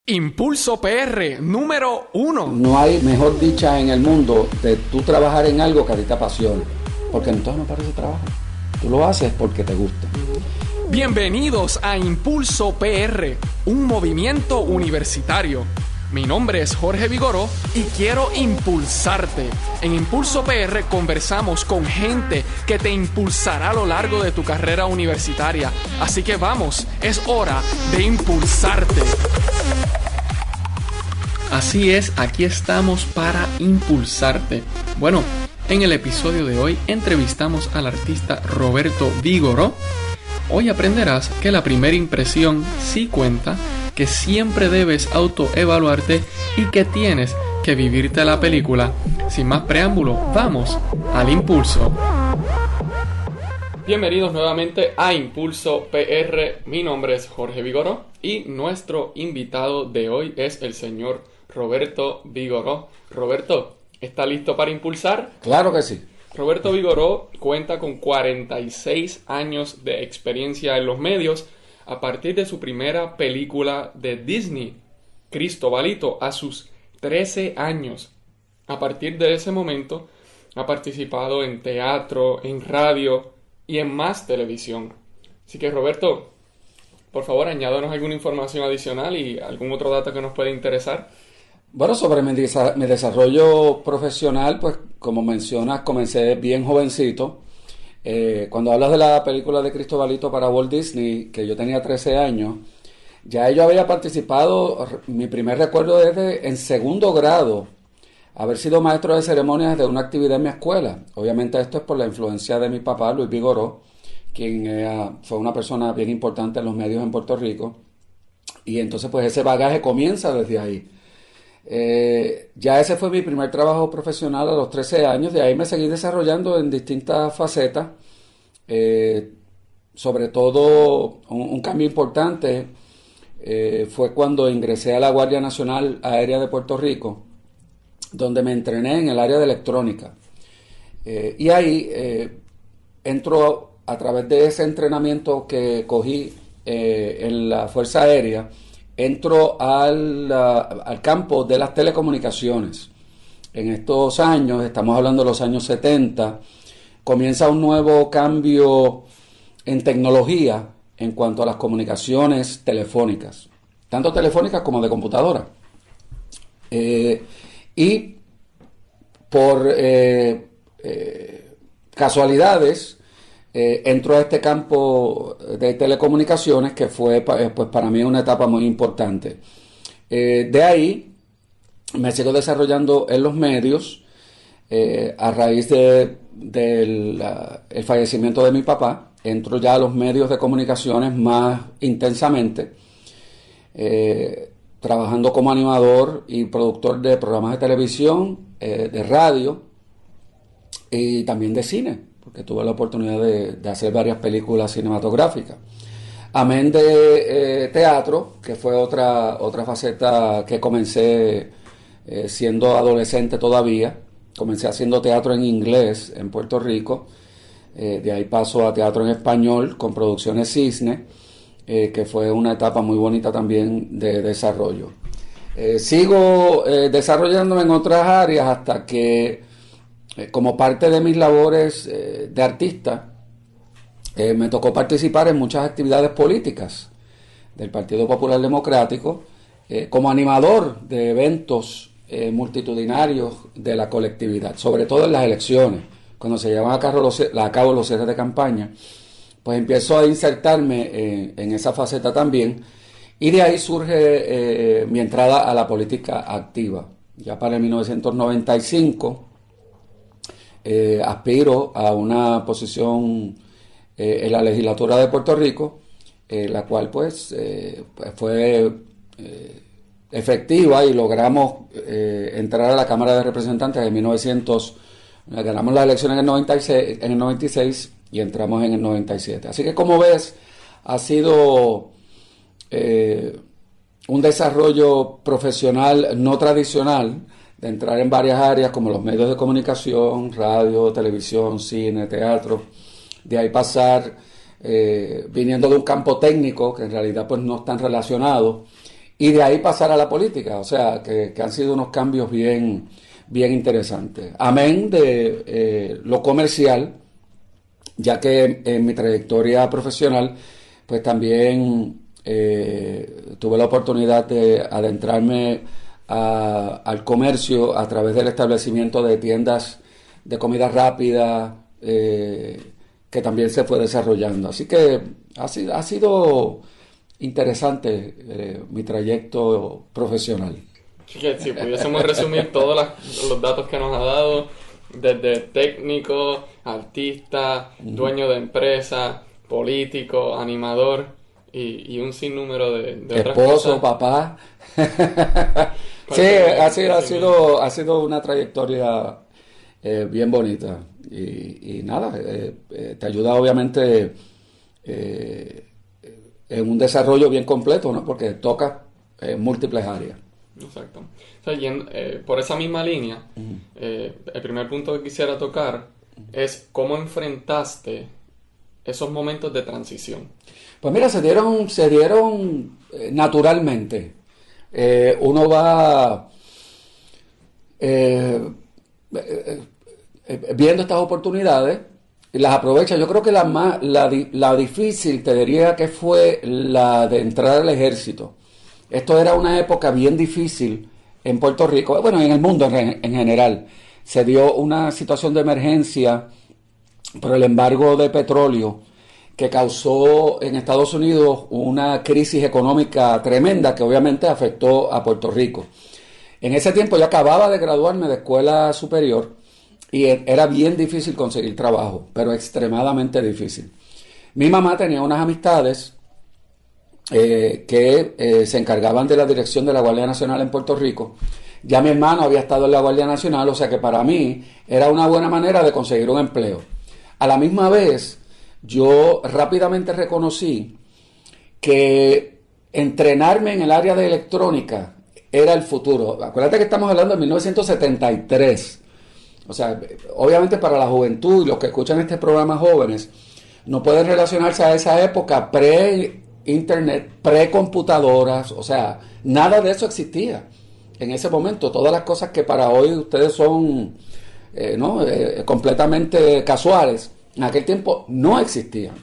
Impulso PR número 1. No hay mejor dicha en el mundo de tú trabajar en algo que a ti te apasiona, porque entonces no parece trabajo. Tú lo haces porque te gusta. Bienvenidos a Impulso PR, un movimiento universitario. Mi nombre es Jorge Vigoró y quiero impulsarte. En Impulso PR conversamos con gente que te impulsará a lo largo de tu carrera universitaria. Así que vamos, es hora de impulsarte. Así es, aquí estamos para impulsarte. Bueno, en el episodio de hoy entrevistamos al artista Roberto Vigoró. Hoy aprenderás que la primera impresión sí cuenta, que siempre debes autoevaluarte y que tienes que vivirte la película. Sin más preámbulo, vamos al impulso. Bienvenidos nuevamente a Impulso PR. Mi nombre es Jorge Vigoró y nuestro invitado de hoy es el señor Roberto Vigoró. Roberto, ¿está listo para impulsar? Claro que sí. Roberto Vigoró cuenta con 46 años de experiencia en los medios a partir de su primera película de Disney, Cristobalito, a sus 13 años. A partir de ese momento ha participado en teatro, en radio y en más televisión. Así que Roberto, por favor, añádanos alguna información adicional y algún otro dato que nos pueda interesar. Bueno, sobre mi desarrollo profesional, pues como mencionas, comencé bien jovencito. Cuando hablas de la película de Cristobalito para Walt Disney, que yo tenía 13 años, ya yo había participado, mi primer recuerdo es en segundo grado, haber sido maestro de ceremonias de una actividad en mi escuela. Obviamente esto es por la influencia de mi papá, Luis Vigoró, quien fue una persona bien importante en los medios en Puerto Rico. Y entonces pues ese bagaje comienza desde ahí. Ya ese fue mi primer trabajo profesional a los 13 años. De ahí me seguí desarrollando en distintas facetas. Sobre todo un cambio importante fue cuando ingresé a la Guardia Nacional Aérea de Puerto Rico, donde me entrené en el área de electrónica. Y ahí entro a través de ese entrenamiento que cogí en la Fuerza Aérea. Entro al campo de las telecomunicaciones. En estos años, estamos hablando de los años 70, comienza un nuevo cambio en tecnología en cuanto a las comunicaciones telefónicas, tanto telefónicas como de computadora. Y por casualidades, entro a este campo de telecomunicaciones que fue pues para mí una etapa muy importante. De ahí me sigo desarrollando en los medios a raíz del el fallecimiento de mi papá. Entro ya a los medios de comunicaciones más intensamente, trabajando como animador y productor de programas de televisión, de radio y también de cine, porque tuve la oportunidad de hacer varias películas cinematográficas. Amén de teatro, que fue otra faceta que comencé siendo adolescente todavía. Comencé haciendo teatro en inglés en Puerto Rico. De ahí paso a teatro en español con Producciones Cisne, que fue una etapa muy bonita también de desarrollo. Sigo desarrollándome en otras áreas hasta que como parte de mis labores de artista, me tocó participar en muchas actividades políticas del Partido Popular Democrático, como animador de eventos multitudinarios de la colectividad, sobre todo en las elecciones, cuando se llevan a cabo los cierres de campaña, pues empiezo a insertarme en esa faceta también, y de ahí surge mi entrada a la política activa. Ya para el 1995, aspiro a una posición en la legislatura de Puerto Rico, la cual pues fue efectiva y logramos entrar a la Cámara de Representantes en 1900, ganamos las elecciones en el 96 y entramos en el 97. Así que como ves, ha sido un desarrollo profesional no tradicional, de entrar en varias áreas como los medios de comunicación, radio, televisión, cine, teatro, de ahí pasar viniendo de un campo técnico que en realidad pues no están relacionados, y de ahí pasar a la política. O sea, que han sido unos cambios bien, bien interesantes. Amén de lo comercial, ya que en mi trayectoria profesional, pues también tuve la oportunidad de adentrarme al comercio a través del establecimiento de tiendas de comida rápida, que también se fue desarrollando. Así que ha sido interesante mi trayecto profesional. Así que si pudiésemos resumir todos los datos que nos ha dado, desde técnico, artista, dueño de empresa, político, animador y un sinnúmero de otras Esposo, cosas. papá. Sí, ha sido una trayectoria bien bonita. Y nada, te ayuda obviamente en un desarrollo bien completo, ¿no? Porque toca múltiples áreas. Exacto. O sea, por esa misma línea, el primer punto que quisiera tocar es cómo enfrentaste esos momentos de transición. Pues mira, se dieron naturalmente. Uno va viendo estas oportunidades y las aprovecha. Yo creo que la difícil te diría que fue la de entrar al ejército. Esto era una época bien difícil en Puerto Rico, bueno, en el mundo en general. Se dio una situación de emergencia por el embargo de petróleo que causó en Estados Unidos una crisis económica tremenda que obviamente afectó a Puerto Rico. En ese tiempo yo acababa de graduarme de escuela superior y era bien difícil conseguir trabajo, pero extremadamente difícil. Mi mamá tenía unas amistades que se encargaban de la dirección de la Guardia Nacional en Puerto Rico. Ya mi hermano había estado en la Guardia Nacional, o sea que para mí era una buena manera de conseguir un empleo. A la misma vez, yo rápidamente reconocí que entrenarme en el área de electrónica era el futuro. Acuérdate que estamos hablando de 1973. O sea, obviamente para la juventud y los que escuchan este programa jóvenes, no pueden relacionarse a esa época pre-internet, pre-computadoras, o sea, nada de eso existía en ese momento. Todas las cosas que para hoy ustedes son completamente casuales, en aquel tiempo no existían.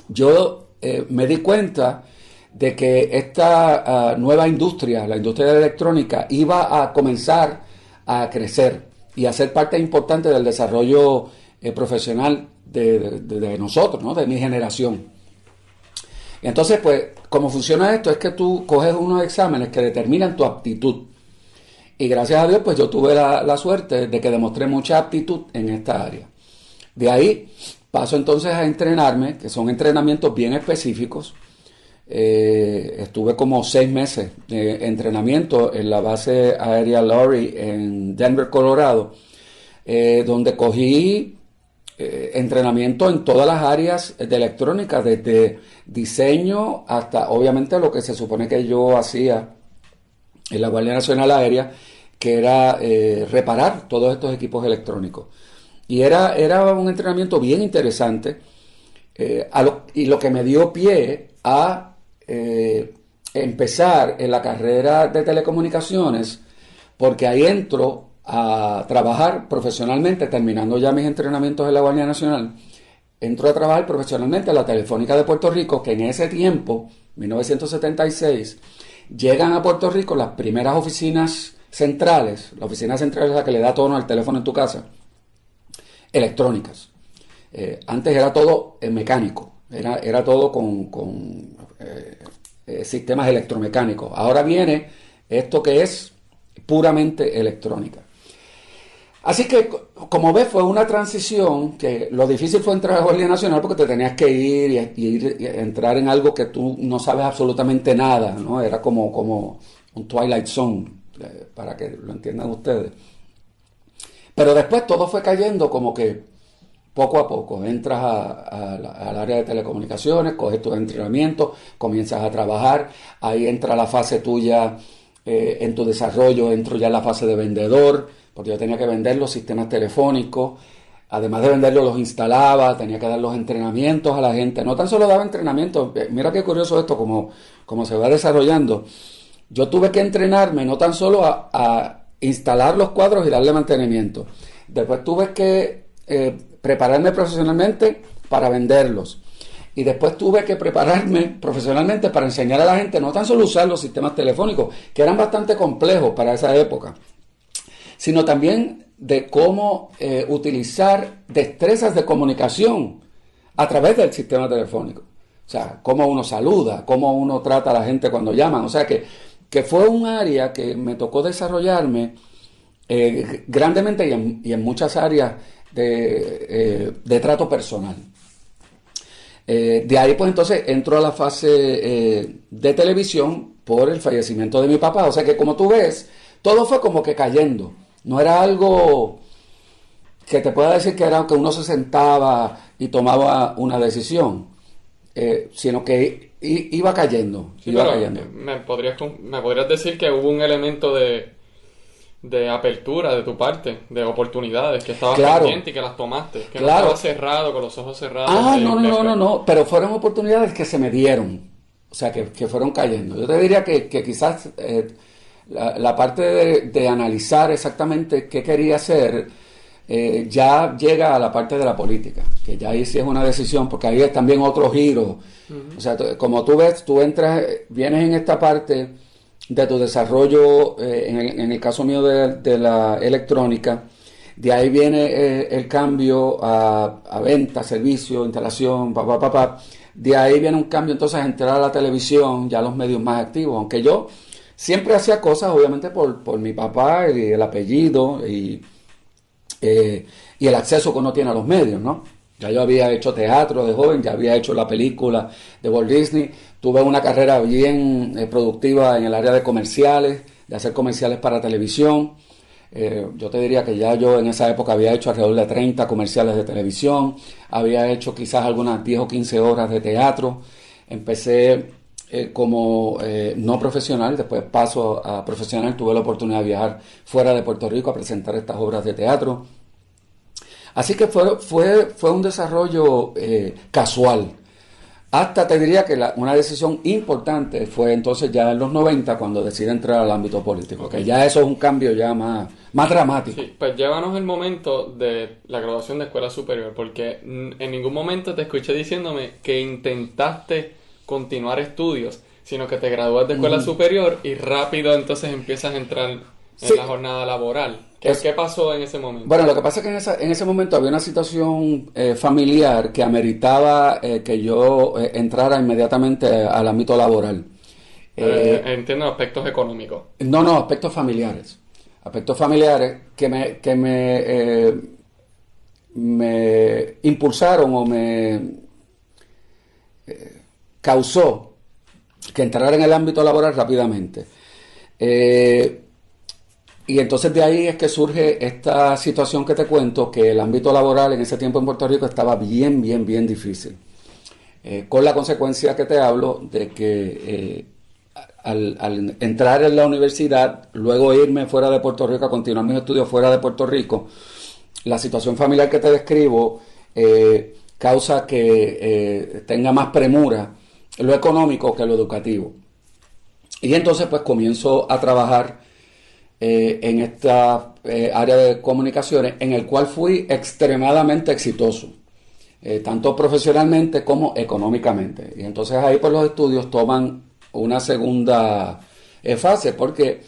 Yo me di cuenta de que esta nueva industria, la industria de la electrónica, iba a comenzar a crecer y a ser parte importante del desarrollo profesional de nosotros, ¿no? De mi generación. Y entonces, pues, cómo funciona esto es que tú coges unos exámenes que determinan tu aptitud. Y gracias a Dios, pues yo tuve la suerte de que demostré mucha aptitud en esta área. De ahí paso entonces a entrenarme, que son entrenamientos bien específicos. Estuve como 6 meses de entrenamiento en la base aérea Laurie en Denver, Colorado, donde cogí entrenamiento en todas las áreas de electrónica, desde diseño hasta obviamente lo que se supone que yo hacía en la Guardia Nacional Aérea, que era reparar todos estos equipos electrónicos. Y era un entrenamiento bien interesante, y lo que me dio pie a empezar en la carrera de telecomunicaciones, porque ahí entro a trabajar profesionalmente, terminando ya mis entrenamientos en la Guardia Nacional, entro a trabajar profesionalmente en la Telefónica de Puerto Rico, que en ese tiempo, 1976, llegan a Puerto Rico las primeras oficinas centrales, la oficina central es la que le da tono al teléfono en tu casa, electrónicas. Antes era todo mecánico, era todo con sistemas electromecánicos. Ahora viene esto que es puramente electrónica. Así que, como ves, fue una transición que lo difícil fue entrar a la Guardia Nacional porque te tenías que ir y entrar en algo que tú no sabes absolutamente nada, ¿no? Era como un Twilight Zone, para que lo entiendan ustedes. Pero después todo fue cayendo como que poco a poco. Entras al área de telecomunicaciones, coges tu entrenamiento, comienzas a trabajar, ahí entra la fase tuya en tu desarrollo, entro ya en la fase de vendedor, porque yo tenía que vender los sistemas telefónicos, además de venderlos los instalaba, tenía que dar los entrenamientos a la gente, no tan solo daba entrenamientos, mira qué curioso esto, como se va desarrollando. yo tuve que entrenarme no tan solo a instalar los cuadros y darle mantenimiento. Después tuve que prepararme profesionalmente para venderlos. Y después tuve que prepararme profesionalmente para enseñar a la gente no tan solo usar los sistemas telefónicos, que eran bastante complejos para esa época, sino también de cómo utilizar destrezas de comunicación a través del sistema telefónico. O sea, cómo uno saluda, cómo uno trata a la gente cuando llaman. O sea, que fue un área que me tocó desarrollarme grandemente y en muchas áreas de trato personal. De ahí pues entonces entro a la fase de televisión por el fallecimiento de mi papá. O sea que como tú ves, todo fue como que cayendo. No era algo que te pueda decir que era que uno se sentaba y tomaba una decisión, sino que iba cayendo. Sí, iba cayendo. ¿Me podrías decir que hubo un elemento de apertura de tu parte, de oportunidades, que estabas pendiente y que las tomaste, que no estabas cerrado, con los ojos cerrados? No, pero fueron oportunidades que se me dieron, o sea, que fueron cayendo. Yo te diría que quizás la parte de analizar exactamente qué quería hacer ya llega a la parte de la política, que ya ahí sí es una decisión, porque ahí es también otro giro. Uh-huh. O sea, como tú ves, tú vienes en esta parte de tu desarrollo, en el caso mío de la electrónica, de ahí viene el cambio a venta, servicio, instalación, de ahí viene un cambio entonces a entrar a la televisión, ya los medios más activos, aunque yo siempre hacía cosas obviamente por mi papá y el apellido y el acceso que uno tiene a los medios, ¿no? Ya yo había hecho teatro de joven, ya había hecho la película de Walt Disney, tuve una carrera bien productiva en el área de comerciales, de hacer comerciales para televisión. Yo te diría que ya yo en esa época había hecho alrededor de 30 comerciales de televisión, había hecho quizás algunas 10 o 15 horas de teatro. Empecé como no profesional, después paso a profesional, tuve la oportunidad de viajar fuera de Puerto Rico a presentar estas obras de teatro. Así que fue un desarrollo casual. Hasta te diría que una decisión importante fue entonces ya en los 90 cuando decidí entrar al ámbito político, que ya eso es un cambio ya más dramático. Sí, pues llévanos el momento de la graduación de escuela superior, porque en ningún momento te escuché diciéndome que intentaste continuar estudios, sino que te gradúas de escuela superior y rápido entonces empiezas a entrar en la jornada laboral. ¿Qué pasó en ese momento? Bueno, lo que pasa es que en ese momento había una situación familiar que ameritaba que yo entrara inmediatamente al ámbito laboral. Entiendo aspectos económicos. No, aspectos familiares. Aspectos familiares que me impulsaron o me causó que entrara en el ámbito laboral rápidamente. Y entonces de ahí es que surge esta situación que te cuento, que el ámbito laboral en ese tiempo en Puerto Rico estaba bien difícil. Con la consecuencia que te hablo de que al entrar en la universidad, luego irme fuera de Puerto Rico, a continuar mis estudios fuera de Puerto Rico, la situación familiar que te describo causa que tenga más premura lo económico que lo educativo. Y entonces pues comienzo a trabajar en esta área de comunicaciones, en el cual fui extremadamente exitoso, tanto profesionalmente como económicamente. Y entonces ahí pues los estudios toman una segunda fase, porque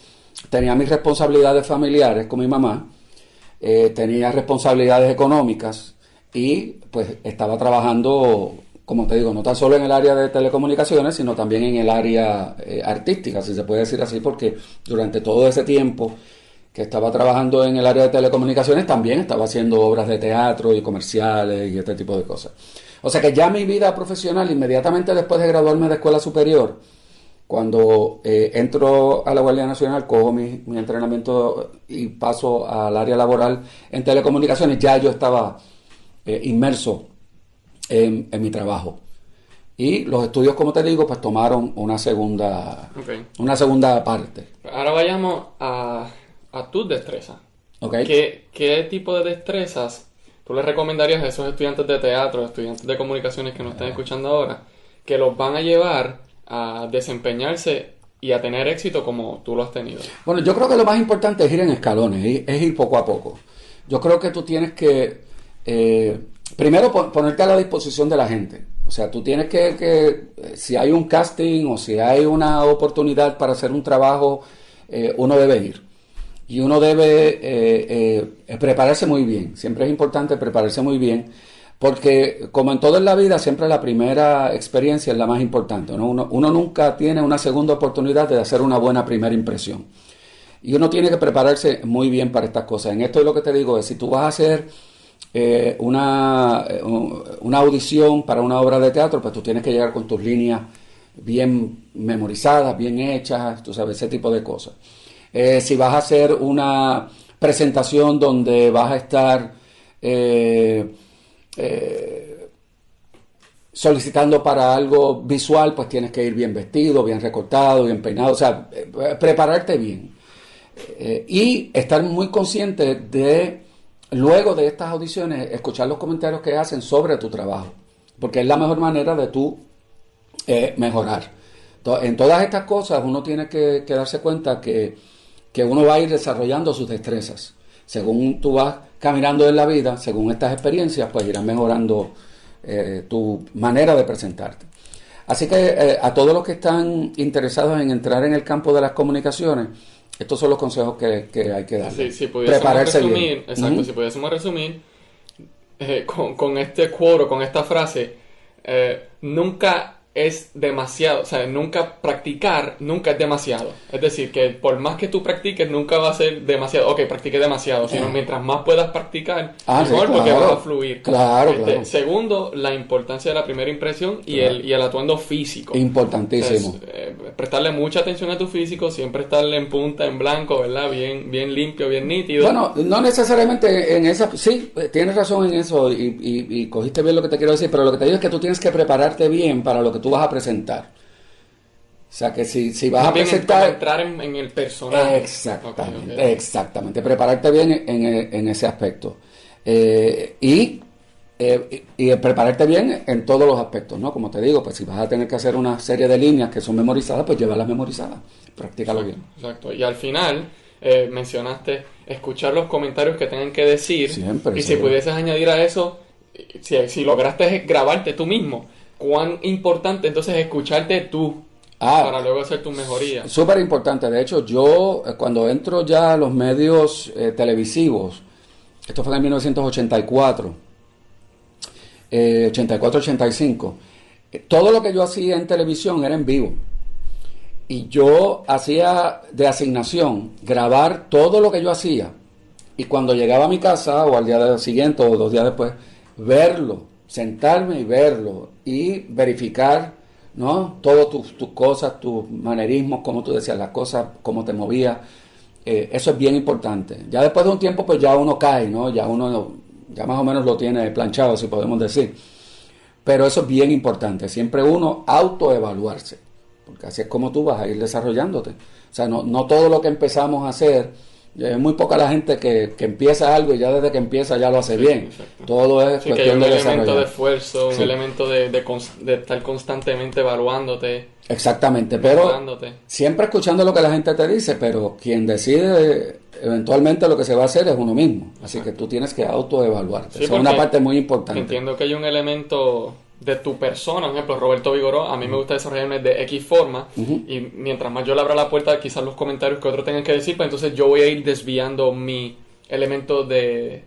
tenía mis responsabilidades familiares con mi mamá, tenía responsabilidades económicas y pues estaba trabajando, como te digo, no tan solo en el área de telecomunicaciones, sino también en el área artística, si se puede decir así, porque durante todo ese tiempo que estaba trabajando en el área de telecomunicaciones, también estaba haciendo obras de teatro y comerciales y este tipo de cosas. O sea que ya mi vida profesional, inmediatamente después de graduarme de escuela superior, cuando entro a la Guardia Nacional, cojo mi entrenamiento y paso al área laboral en telecomunicaciones, ya yo estaba inmerso en mi trabajo. Y los estudios, como te digo, pues tomaron una segunda parte. Ahora vayamos a tus destrezas. Okay. ¿Qué tipo de destrezas tú le recomendarías a esos estudiantes de teatro, estudiantes de comunicaciones que nos están escuchando ahora, que los van a llevar a desempeñarse y a tener éxito como tú lo has tenido? Bueno, yo creo que lo más importante es ir en escalones, es ir poco a poco. Yo creo que tú tienes que, primero, ponerte a la disposición de la gente. O sea, tú tienes que si hay un casting o si hay una oportunidad para hacer un trabajo, uno debe ir. Y uno debe prepararse muy bien. Siempre es importante prepararse muy bien, porque como en todo en la vida, siempre la primera experiencia es la más importante, ¿no? Uno nunca tiene una segunda oportunidad de hacer una buena primera impresión. Y uno tiene que prepararse muy bien para estas cosas. En esto es lo que te digo, es si tú vas a hacer una audición para una obra de teatro, pues tú tienes que llegar con tus líneas bien memorizadas, bien hechas, tú sabes, ese tipo de cosas. Si vas a hacer una presentación donde vas a estar solicitando para algo visual, pues tienes que ir bien vestido, bien recortado, bien peinado, o sea, prepararte bien. Y estar muy consciente de, luego de estas audiciones, escuchar los comentarios que hacen sobre tu trabajo, porque es la mejor manera de tú mejorar. En todas estas cosas uno tiene que darse cuenta que uno va a ir desarrollando sus destrezas. Según tú vas caminando en la vida, según estas experiencias, pues irás mejorando tu manera de presentarte. Así que a todos los que están interesados en entrar en el campo de las comunicaciones, estos son los consejos que hay que dar. Si pudiésemos resumir, exacto, si pudiésemos resumir con este quote, con esta frase, nunca es demasiado, o sea, practicar nunca es demasiado. Es decir, que por más que tú practiques, nunca va a ser demasiado. Ok, practiqué demasiado, sino mientras más puedas practicar, mejor, sí, claro, porque vas a fluir. Claro. Segundo, la importancia de la primera impresión y el atuendo físico. Importantísimo. Entonces, prestarle mucha atención a tu físico, siempre estarle en punta, en blanco, ¿verdad? Bien limpio, bien nítido. Bueno, no necesariamente en esa... Sí, tienes razón en eso y cogiste bien lo que te quiero decir, pero lo que te digo es que tú tienes que prepararte bien para lo que tú vas a presentar. O sea, que si vas a presentar... entrar en el personaje. Exactamente, okay. Exactamente. Prepararte bien en ese aspecto. Y prepararte bien en todos los aspectos, ¿no? Como te digo, pues si vas a tener que hacer una serie de líneas que son memorizadas, pues llévalas memorizadas. Practícalo bien. Exacto. Y al final, mencionaste escuchar los comentarios que tengan que decir. Siempre. Si pudieses añadir a eso, si lograste grabarte tú mismo, cuán importante entonces escucharte tú para luego hacer tu mejoría. Súper importante. De hecho, yo cuando entro ya a los medios televisivos, esto fue en 1984, 84-85, todo lo que yo hacía en televisión era en vivo. Y yo hacía de asignación grabar todo lo que yo hacía. Y cuando llegaba a mi casa, o al día siguiente, o 2 días después, verlo, sentarme y verlo, y verificar, ¿no? Todas tus cosas, tus manerismos, cómo tú decías las cosas, cómo te movías. Eso es bien importante. Ya después de un tiempo, pues ya uno cae, ¿no? Ya uno ya más o menos lo tiene planchado, si podemos decir. Pero eso es bien importante. Siempre uno autoevaluarse, porque así es como tú vas a ir desarrollándote. O sea, no todo lo que empezamos a hacer, es muy poca la gente que empieza algo y ya desde que empieza ya lo hace bien. Exacto. Todo es cuestión de desarrollar. Un elemento de esfuerzo, un elemento de estar constantemente evaluándote. Exactamente, pero siempre escuchando lo que la gente te dice, pero quien decide eventualmente lo que se va a hacer es uno mismo. Así que tú tienes que autoevaluarte. Sí, es una parte muy importante. Entiendo que hay un elemento de tu persona, por ejemplo, Roberto Vigoró, a mí me gusta desarrollarme de X forma, y mientras más yo le abra la puerta, quizás los comentarios que otros tengan que decir, pues entonces yo voy a ir desviando mi elemento de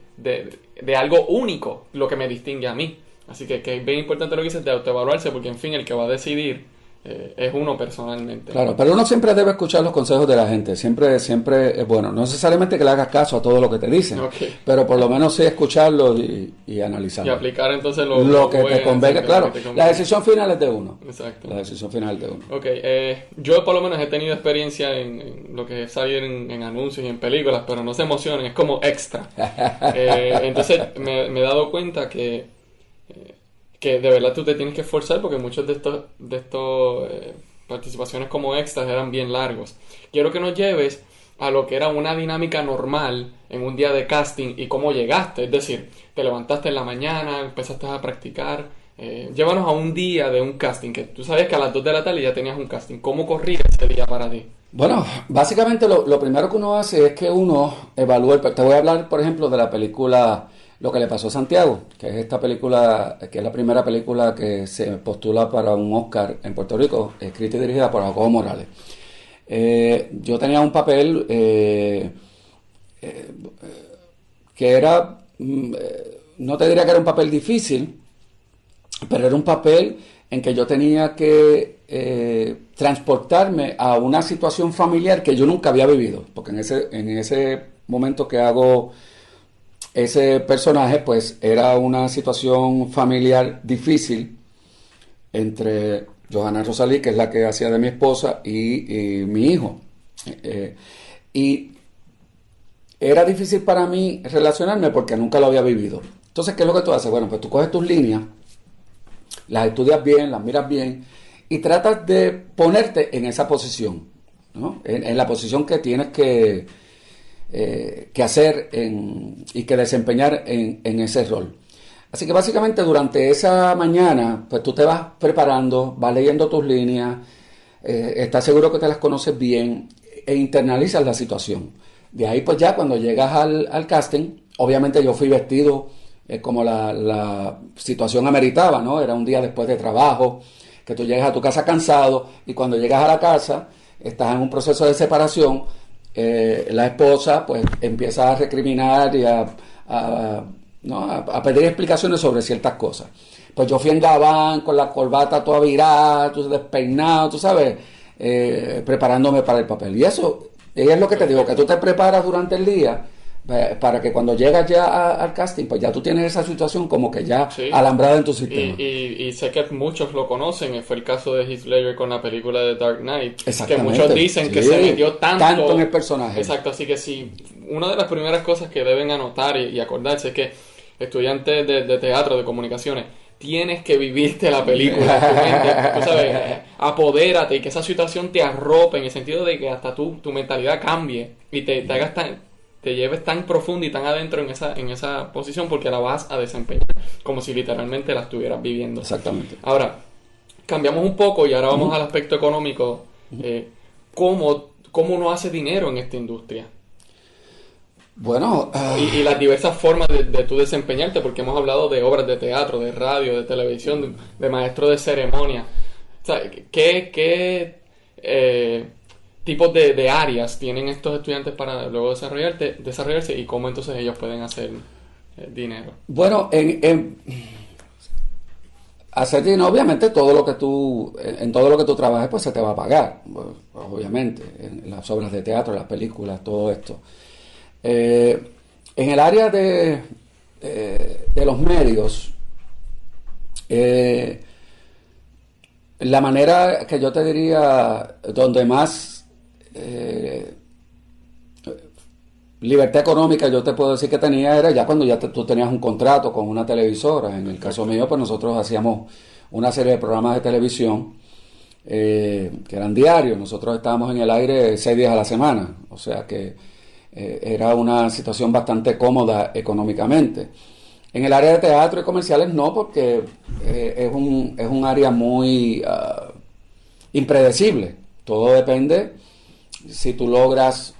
algo único, lo que me distingue a mí. Así que es bien importante lo que dices de autoevaluarse, porque en fin, el que va a decidir es uno personalmente. Claro, pero uno siempre debe escuchar los consejos de la gente, siempre es bueno, no necesariamente que le hagas caso a todo lo que te dicen, pero por lo menos sí escucharlo y analizarlo. Y aplicar entonces lo que te convenga, claro, la decisión final es de uno. Exacto. La decisión final es de uno. Ok, yo por lo menos he tenido experiencia en lo que es salir en anuncios y en películas, pero no se emocionen, es como extra. Entonces me he dado cuenta que de verdad tú te tienes que esforzar, porque muchos de estos participaciones como extras eran bien largos. Quiero que nos lleves a lo que era una dinámica normal en un día de casting y cómo llegaste. Es decir, te levantaste en la mañana, empezaste a practicar, Llévanos a un día de un casting, que tú sabes que a las 2 de la tarde ya tenías un casting. ¿Cómo corría ese día para ti? Bueno, básicamente lo primero que uno hace es que uno evalúa, te voy a hablar, por ejemplo, de la película Lo que le pasó a Santiago, que es esta película, que es la primera película que se postula para un Oscar en Puerto Rico, escrita y dirigida por Jacobo Morales. Yo tenía un papel que era, no te diría que era un papel difícil, pero era un papel en que yo tenía que transportarme a una situación familiar que yo nunca había vivido, porque en ese momento que hago ese personaje, pues era una situación familiar difícil entre Johanna Rosalí, que es la que hacía de mi esposa, y mi hijo. Y era difícil para mí relacionarme porque nunca lo había vivido. Entonces, ¿qué es lo que tú haces? Bueno, pues tú coges tus líneas, las estudias bien, las miras bien y tratas de ponerte en esa posición, ¿no? En la posición que tienes que hacer y que desempeñar en ese rol. Así que básicamente durante esa mañana, pues tú te vas preparando, vas leyendo tus líneas, estás seguro que te las conoces bien e internalizas la situación. De ahí pues ya cuando llegas al casting, obviamente yo fui vestido como la situación ameritaba, ¿no? Era un día después de trabajo, que tú llegas a tu casa cansado y cuando llegas a la casa estás en un proceso de separación, la esposa pues empieza a recriminar y a pedir explicaciones sobre ciertas cosas. Pues yo fui en gabán, con la corbata toda virada, despeinado, tú sabes, preparándome para el papel. Y eso es lo que te digo, que tú te preparas durante el día para que cuando llegas ya al casting, pues ya tú tienes esa situación como que ya Sí. alambrada en tu sistema. Y sé que muchos lo conocen, fue el caso de Heath Ledger con la película de Dark Knight, que Exactamente. muchos dicen que Sí, se metió tanto en el personaje. Exacto, así que sí, una de las primeras cosas que deben anotar y acordarse es que estudiantes de teatro, de comunicaciones, tienes que vivirte la película en tu mente, tú sabes, apodérate y que esa situación te arrope en el sentido de que hasta tu mentalidad cambie y te hagas te lleves tan profundo y tan adentro en esa posición porque la vas a desempeñar como si literalmente la estuvieras viviendo. Exactamente. Ahora, cambiamos un poco y ahora vamos al aspecto económico. ¿Cómo uno hace dinero en esta industria? Bueno, Y las diversas formas de tú desempeñarte, porque hemos hablado de obras de teatro, de radio, de televisión, de maestro de ceremonia. O sea, ¿qué tipos de áreas tienen estos estudiantes para luego desarrollarse y cómo entonces ellos pueden hacer dinero? bueno, hacer dinero, obviamente todo lo que en todo lo que tú trabajes, pues se te va a pagar, pues, obviamente, en las obras de teatro, las películas, todo esto. En el área de los medios, la manera que yo te diría, donde más libertad económica yo te puedo decir que tenía era ya cuando tú tenías un contrato con una televisora. En el caso mío, pues nosotros hacíamos una serie de programas de televisión que eran diarios. Nosotros estábamos en el aire 6 días a la semana, o sea que era una situación bastante cómoda económicamente. En el área de teatro y comerciales no, porque es un área muy impredecible. Todo depende si tú logras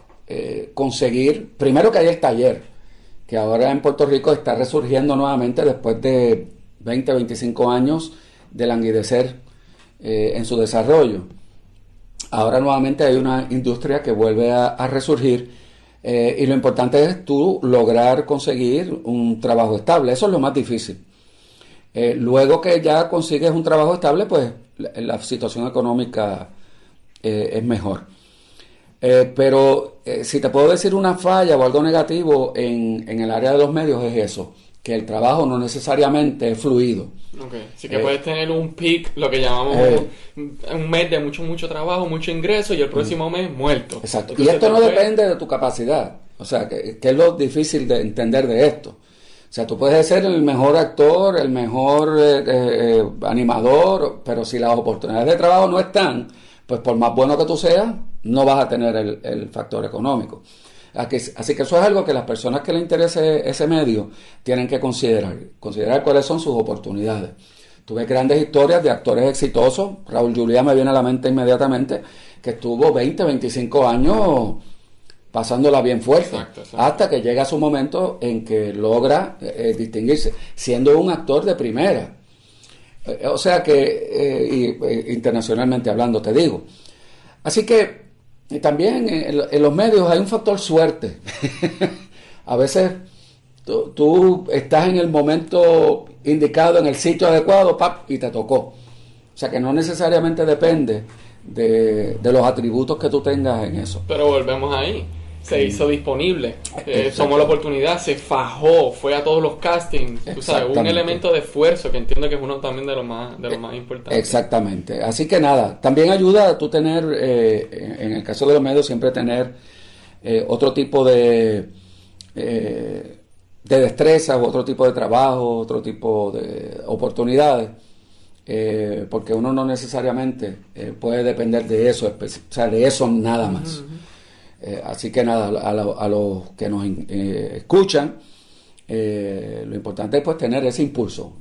conseguir, primero que hay el taller, que ahora en Puerto Rico está resurgiendo nuevamente después de 20, 25 años de languidecer en su desarrollo. Ahora nuevamente hay una industria que vuelve a resurgir. Y lo importante es tú lograr conseguir un trabajo estable. Eso es lo más difícil. Luego que ya consigues un trabajo estable, pues la situación económica es mejor. Pero si te puedo decir una falla o algo negativo en el área de los medios es eso, que el trabajo no necesariamente es fluido. Okay. Así que puedes tener un peak, lo que llamamos un mes de mucho trabajo, mucho ingreso y el próximo mes muerto. Exacto. Entonces, y esto no depende de tu capacidad. O sea, que es lo difícil de entender de esto. O sea, tú puedes ser el mejor actor, el mejor animador, pero si las oportunidades de trabajo no están, pues por más bueno que tú seas, no vas a tener el factor económico. Así que eso es algo que las personas que les interese ese medio tienen que considerar cuáles son sus oportunidades. Tú ves grandes historias de actores exitosos. Raúl Juliá me viene a la mente inmediatamente, que estuvo 20, 25 años pasándola bien fuerte, Exacto. hasta que llega su momento en que logra distinguirse, siendo un actor de primera. O sea que, internacionalmente hablando, te digo. Así que también en los medios hay un factor suerte. A veces tú estás en el momento indicado, en el sitio adecuado, ¡pap!, y te tocó. O sea que no necesariamente depende de los atributos que tú tengas en eso. Pero volvemos ahí. Se hizo disponible, tomó la oportunidad, se fajó, fue a todos los castings, tú sabes, un elemento de esfuerzo que entiendo que es uno también de los más importantes. Exactamente, así que nada, también ayuda a tú tener, en el caso de los medios, siempre tener otro tipo de destrezas, otro tipo de trabajo, otro tipo de oportunidades, porque uno no necesariamente puede depender de eso, o sea, de eso nada más. Así que nada, a los que nos escuchan, lo importante es pues tener ese impulso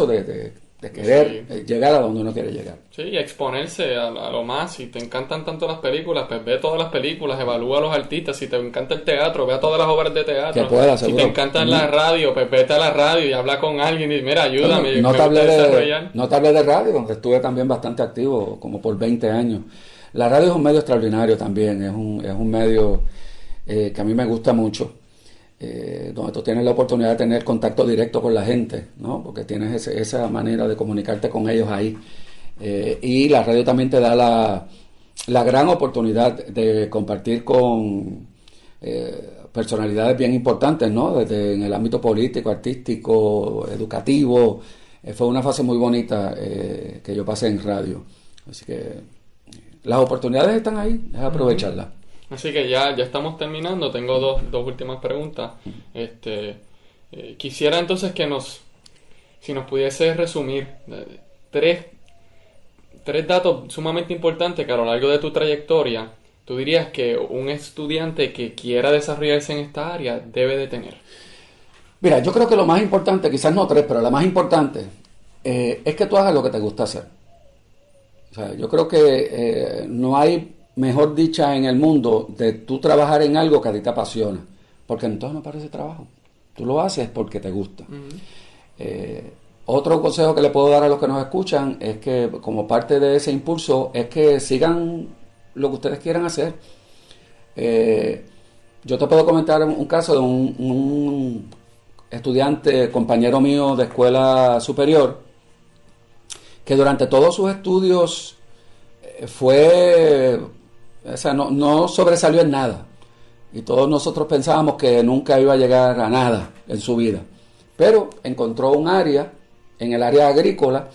de querer llegar a donde uno quiere llegar. Sí, y exponerse a lo más. Si te encantan tanto las películas, pues ve todas las películas, evalúa a los artistas. Si te encanta el teatro, ve a todas las obras de teatro. Si te encanta la radio, pues vete a la radio y habla con alguien y mira, ayúdame. No te hablé de radio, donde estuve también bastante activo, como por 20 años. La radio es un medio extraordinario también, es un medio que a mí me gusta mucho, donde tú tienes la oportunidad de tener contacto directo con la gente, ¿no? Porque tienes esa manera de comunicarte con ellos ahí. Y la radio también te da la gran oportunidad de compartir con personalidades bien importantes, ¿no? Desde en el ámbito político, artístico, educativo. Fue una fase muy bonita que yo pasé en radio. Así que las oportunidades están ahí, es aprovecharlas. Así que ya estamos terminando. Tengo dos últimas preguntas. Quisiera entonces si nos pudiese resumir tres datos sumamente importantes que a lo largo de tu trayectoria tú dirías que un estudiante que quiera desarrollarse en esta área debe de tener. Mira, yo creo que lo más importante, quizás no tres, pero la más importante es que tú hagas lo que te gusta hacer. O sea, yo creo que no hay mejor dicha en el mundo de tú trabajar en algo que a ti te apasiona, porque entonces no parece trabajo. Tú lo haces porque te gusta. Otro consejo que le puedo dar a los que nos escuchan es que, como parte de ese impulso, es que sigan lo que ustedes quieran hacer. Yo te puedo comentar un caso de un estudiante, compañero mío de escuela superior, que durante todos sus estudios no sobresalió en nada. Y todos nosotros pensábamos que nunca iba a llegar a nada en su vida. Pero encontró un área, en el área agrícola,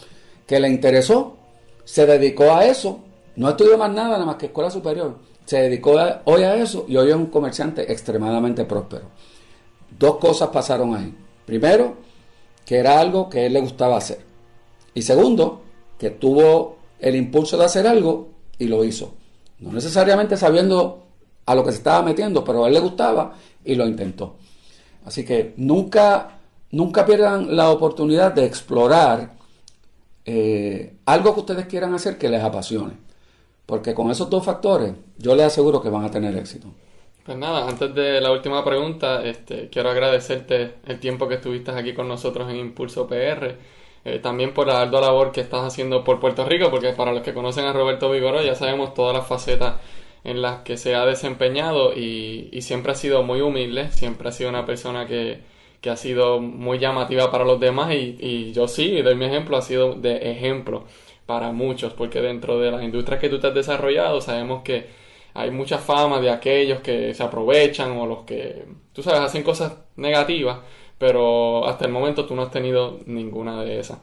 que le interesó, se dedicó a eso, no estudió más nada más que escuela superior. Se dedicó hoy a eso y hoy es un comerciante extremadamente próspero. Dos cosas pasaron ahí. Primero, que era algo que a él le gustaba hacer. Y segundo, que tuvo el impulso de hacer algo y lo hizo. No necesariamente sabiendo a lo que se estaba metiendo, pero a él le gustaba y lo intentó. Así que nunca pierdan la oportunidad de explorar algo que ustedes quieran hacer que les apasione. Porque con esos dos factores, yo les aseguro que van a tener éxito. Pues nada, antes de la última pregunta, quiero agradecerte el tiempo que estuviste aquí con nosotros en Impulso PR. También por la ardua labor que estás haciendo por Puerto Rico, porque para los que conocen a Roberto Vigoró ya sabemos todas las facetas en las que se ha desempeñado y siempre ha sido muy humilde, siempre ha sido una persona que ha sido muy llamativa para los demás y yo sí, doy mi ejemplo, ha sido de ejemplo para muchos, porque dentro de las industrias que tú te has desarrollado sabemos que hay mucha fama de aquellos que se aprovechan o los que, tú sabes, hacen cosas negativas, pero hasta el momento tú no has tenido ninguna de esas.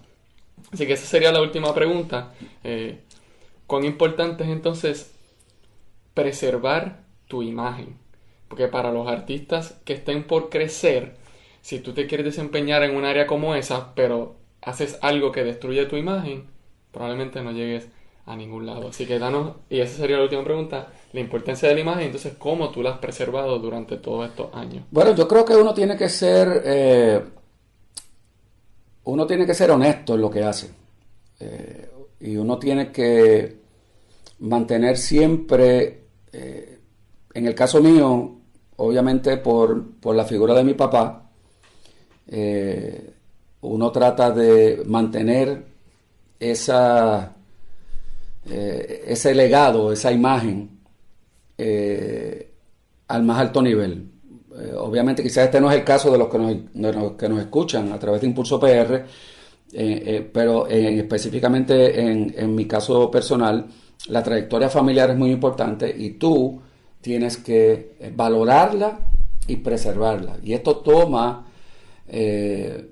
Así que esa sería la última pregunta. ¿Cuán importante es entonces preservar tu imagen? Porque para los artistas que estén por crecer, si tú te quieres desempeñar en un área como esa, pero haces algo que destruye tu imagen, probablemente no llegues a ningún lado. Así que danos, y esa sería la última pregunta, la importancia de la imagen, entonces, ¿cómo tú la has preservado durante todos estos años? Bueno, yo creo que uno tiene que ser honesto en lo que hace. Y uno tiene que mantener siempre, en el caso mío, obviamente por la figura de mi papá, uno trata de mantener ese legado, esa imagen al más alto nivel. Obviamente quizás este no es el caso de los que nos escuchan a través de Impulso PR, pero específicamente en mi caso personal, la trayectoria familiar es muy importante y tú tienes que valorarla y preservarla. Y esto toma, es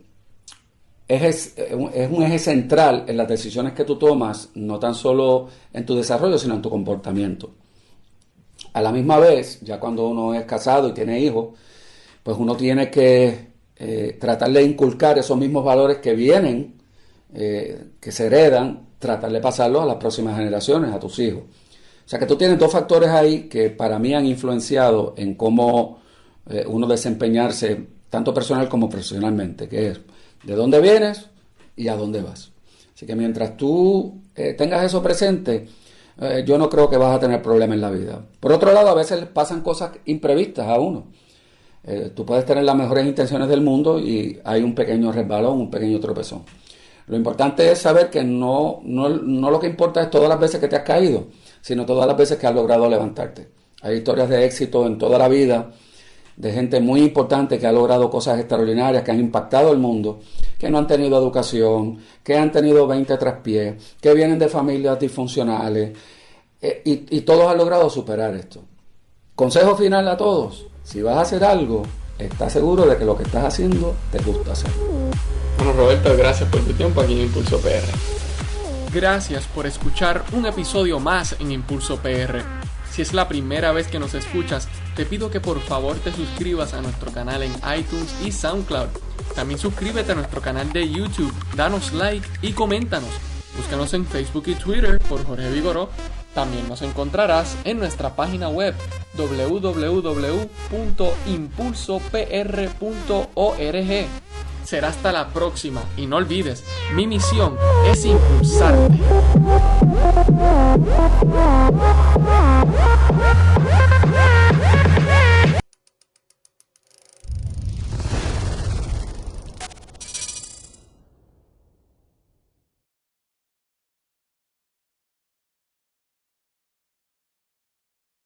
un eje central en las decisiones que tú tomas, no tan solo en tu desarrollo, sino en tu comportamiento. A la misma vez, ya cuando uno es casado y tiene hijos, pues uno tiene que tratar de inculcar esos mismos valores que vienen, que se heredan, tratar de pasarlos a las próximas generaciones, a tus hijos. O sea que tú tienes dos factores ahí que para mí han influenciado en cómo uno desempeñarse, tanto personal como profesionalmente, que es de dónde vienes y a dónde vas. Así que mientras tú tengas eso presente, yo no creo que vas a tener problemas en la vida. Por otro lado, a veces pasan cosas imprevistas a uno. Tú puedes tener las mejores intenciones del mundo y hay un pequeño resbalón, un pequeño tropezón. Lo importante es saber que no lo que importa es todas las veces que te has caído, sino todas las veces que has logrado levantarte. Hay historias de éxito en toda la vida de gente muy importante que ha logrado cosas extraordinarias, que han impactado el mundo, que no han tenido educación, que han tenido 20 traspiés, que vienen de familias disfuncionales, y todos han logrado superar esto. Consejo final a todos: si vas a hacer algo, está seguro de que lo que estás haciendo te gusta hacer. Bueno, Roberto, gracias por tu tiempo aquí en Impulso PR. Gracias por escuchar un episodio más en Impulso PR. Si es la primera vez que nos escuchas, te pido que por favor te suscribas a nuestro canal en iTunes y SoundCloud. También suscríbete a nuestro canal de YouTube, danos like y coméntanos. Búscanos en Facebook y Twitter por Jorge Vigoró. También nos encontrarás en nuestra página web www.impulsopr.org. Será hasta la próxima y no olvides, mi misión es impulsarte.